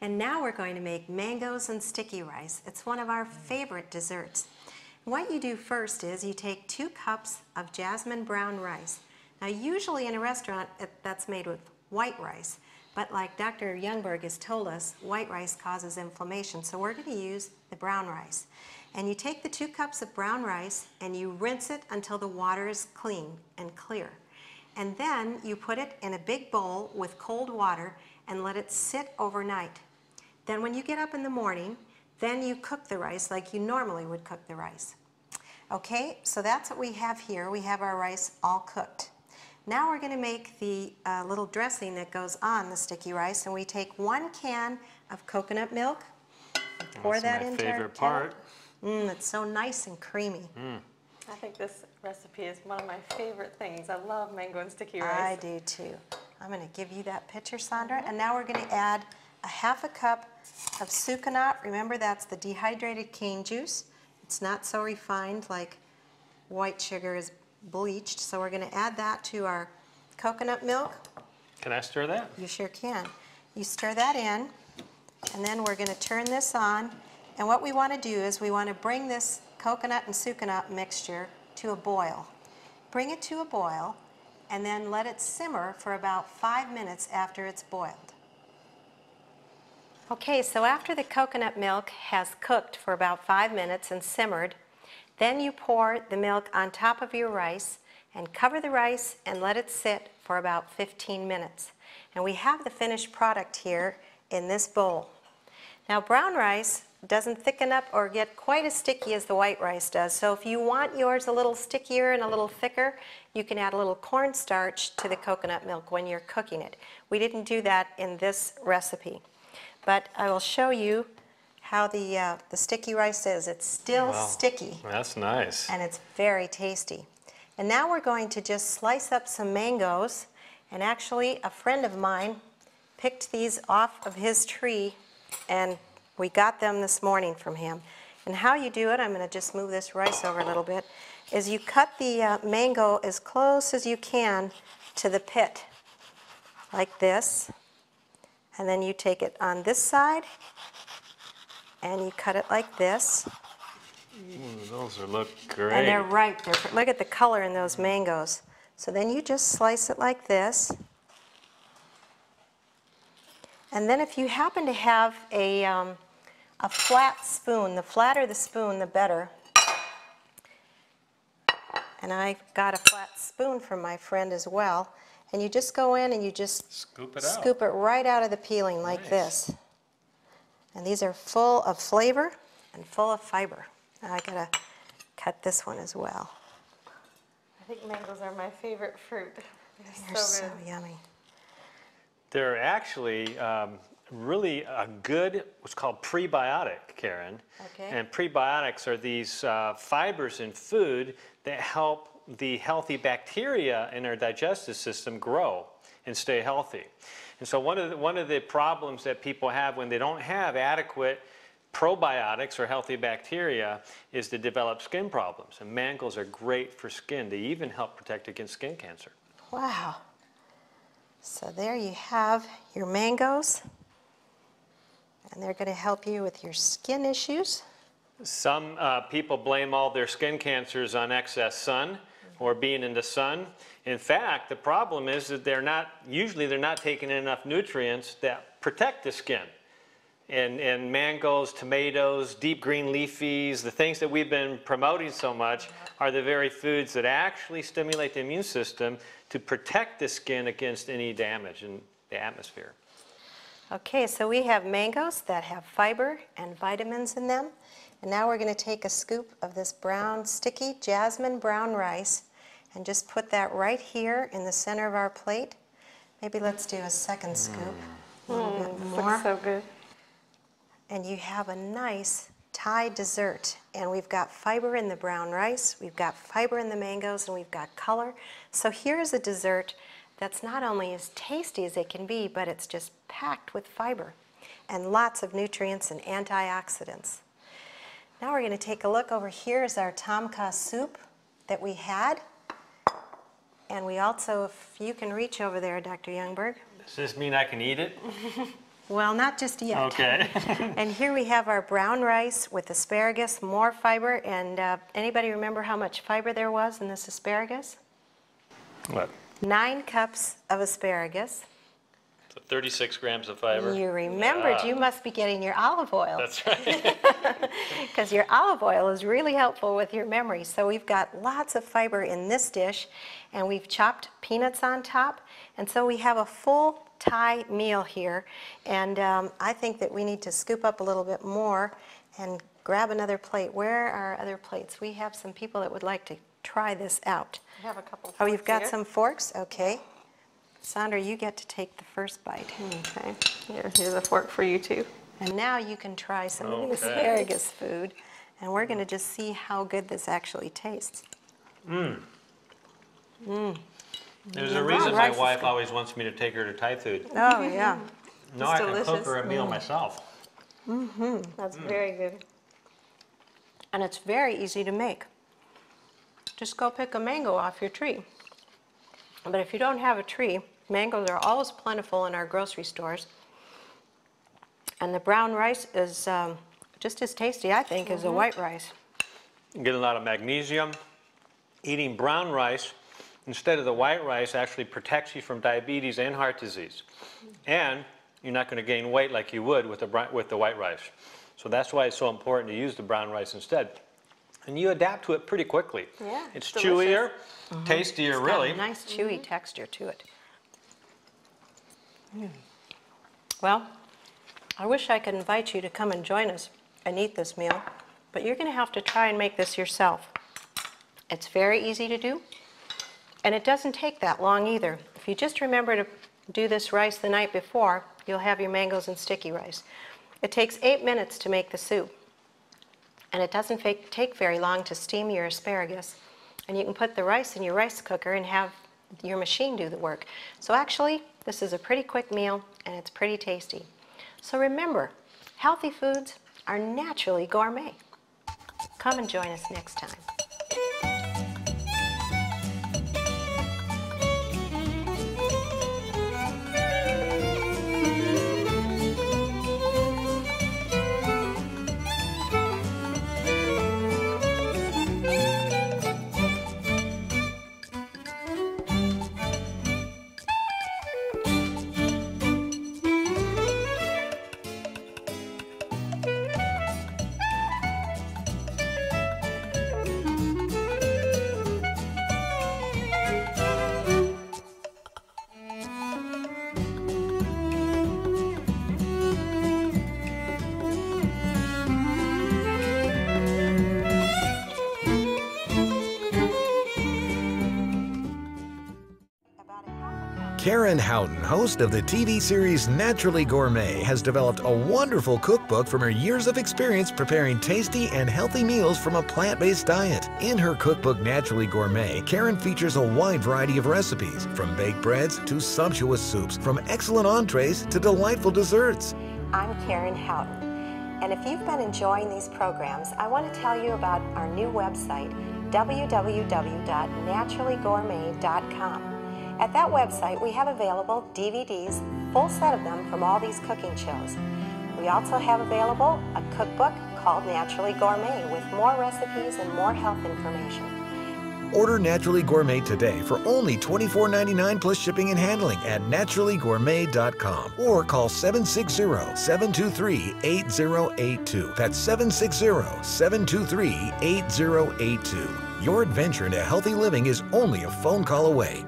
And now we're going to make mangoes and sticky rice. It's one of our favorite desserts. What you do first is you take 2 cups of jasmine brown rice. Now usually in a restaurant that's made with white rice, but like Dr. Youngberg has told us, white rice causes inflammation, so we're going to use the brown rice. And you take the 2 cups of brown rice and you rinse it until the water is clean and clear. And then you put it in a big bowl with cold water and let it sit overnight. Then when you get up in the morning, then you cook the rice like you normally would cook the rice. Okay, so that's what we have here. We have our rice all cooked. Now we're going to make the little dressing that goes on the sticky rice, and we take 1 can of coconut milk, pour that into our favorite part. It's so nice and creamy. I think this recipe is one of my favorite things. I love mango and sticky rice. I do too. I'm going to give you that picture, Sandra. And now we're going to add a 1/2 cup of sucanat. Remember, that's the dehydrated cane juice. It's not so refined like white sugar is bleached, so we're going to add that to our coconut milk. Can I stir that? You sure can. You stir that in, and then we're going to turn this on. And what we want to do is we want to bring this coconut and sucanat mixture to a boil. Bring it to a boil, and then let it simmer for about 5 minutes after it's boiled. Okay, so after the coconut milk has cooked for about 5 minutes and simmered, then you pour the milk on top of your rice and cover the rice and let it sit for about 15 minutes. And we have the finished product here in this bowl. Now brown rice doesn't thicken up or get quite as sticky as the white rice does. So if you want yours a little stickier and a little thicker, you can add a little cornstarch to the coconut milk when you're cooking it. We didn't do that in this recipe. But I will show you how the sticky rice is. It's still sticky. That's nice. And it's very tasty. And now we're going to just slice up some mangoes. And actually, a friend of mine picked these off of his tree, and we got them this morning from him. And how you do it, I'm going to just move this rice over a little bit, is you cut the mango as close as you can to the pit, like this. And then you take it on this side, and you cut it like this. Ooh, those look great. And they're ripe. Look at the color in those mangoes. So then you just slice it like this. And then if you happen to have a flat spoon, the flatter the spoon, the better. And I got a flat spoon from my friend as well. And you just go in and you just scoop it right out of the peeling like this. And these are full of flavor and full of fiber. Now I gotta cut this one as well. I think mangoes are my favorite fruit. They're so yummy. They're actually really a good, what's called prebiotic, Karen. Okay. And prebiotics are these fibers in food that help the healthy bacteria in our digestive system grow and stay healthy. And so one of the problems that people have when they don't have adequate probiotics or healthy bacteria is to develop skin problems. And mangoes are great for skin. They even help protect against skin cancer. Wow. So there you have your mangoes. And they're going to help you with your skin issues. Some people blame all their skin cancers on excess sun or being in the sun. In fact, the problem is that usually they're not taking in enough nutrients that protect the skin. And mangoes, tomatoes, deep green leafies, the things that we've been promoting so much are the very foods that actually stimulate the immune system to protect the skin against any damage in the atmosphere. Okay, so we have mangoes that have fiber and vitamins in them. And now we're going to take a scoop of this brown, sticky jasmine brown rice and just put that right here in the center of our plate. Maybe let's do a second scoop. A little bit more. Looks so good. And you have a nice Thai dessert. And we've got fiber in the brown rice, we've got fiber in the mangoes, and we've got color. So here's a dessert that's not only as tasty as it can be, but it's just packed with fiber and lots of nutrients and antioxidants. Now we're going to take a look. Over here is our tom kha soup that we had. And we also, if you can reach over there, Dr. Youngberg. Does this mean I can eat it? Well, not just yet. Okay. And here we have our brown rice with asparagus, more fiber. And anybody remember how much fiber there was in this asparagus? What? 9 cups of asparagus. So 36 grams of fiber. You remembered. You must be getting your olive oil. That's right. Because your olive oil is really helpful with your memory. So we've got lots of fiber in this dish, and we've chopped peanuts on top. And so we have a full Thai meal here. And I think that we need to scoop up a little bit more and grab another plate. Where are our other plates? We have some people that would like to try this out. I have a couple. Oh, you've got here. some forks? Okay. Sandra, you get to take the first bite. Okay. Here's a fork for you too. And now you can try some of the Okay. asparagus food. And we're going to just see how good this actually tastes. There's a Yeah, reason my rice is wife good. always wants me to take her to Thai food. Oh, yeah. Now I can cook delicious. her a meal myself. That's very good. And it's very easy to make. Just go pick a mango off your tree. But if you don't have a tree, mangoes are always plentiful in our grocery stores. And the brown rice is just as tasty, I think, as the white rice. You get a lot of magnesium. Eating brown rice instead of the white rice actually protects you from diabetes and heart disease. And you're not going to gain weight like you would with the white rice. So that's why it's so important to use the brown rice instead. And you adapt to it pretty quickly. Yeah, It's delicious. chewier, tastier, It's really. got a nice chewy texture to it. Well, I wish I could invite you to come and join us and eat this meal, but you're going to have to try and make this yourself. It's very easy to do, and it doesn't take that long either. If you just remember to do this rice the night before, you'll have your mangoes and sticky rice. It takes 8 minutes to make the soup, and it doesn't take very long to steam your asparagus. And you can put the rice in your rice cooker and have your machine do the work. So actually, this is a pretty quick meal, and it's pretty tasty. So remember, healthy foods are naturally gourmet. Come and join us next time. Karen Houghton, host of the TV series Naturally Gourmet, has developed a wonderful cookbook from her years of experience preparing tasty and healthy meals from a plant-based diet. In her cookbook Naturally Gourmet, Karen features a wide variety of recipes, from baked breads to sumptuous soups, from excellent entrees to delightful desserts. I'm Karen Houghton, and if you've been enjoying these programs, I want to tell you about our new website, www.naturallygourmet.com. At that website, we have available DVDs, full set of them from all these cooking shows. We also have available a cookbook called Naturally Gourmet with more recipes and more health information. Order Naturally Gourmet today for only $24.99 plus shipping and handling at naturallygourmet.com or call 760-723-8082. That's 760-723-8082. Your adventure into healthy living is only a phone call away.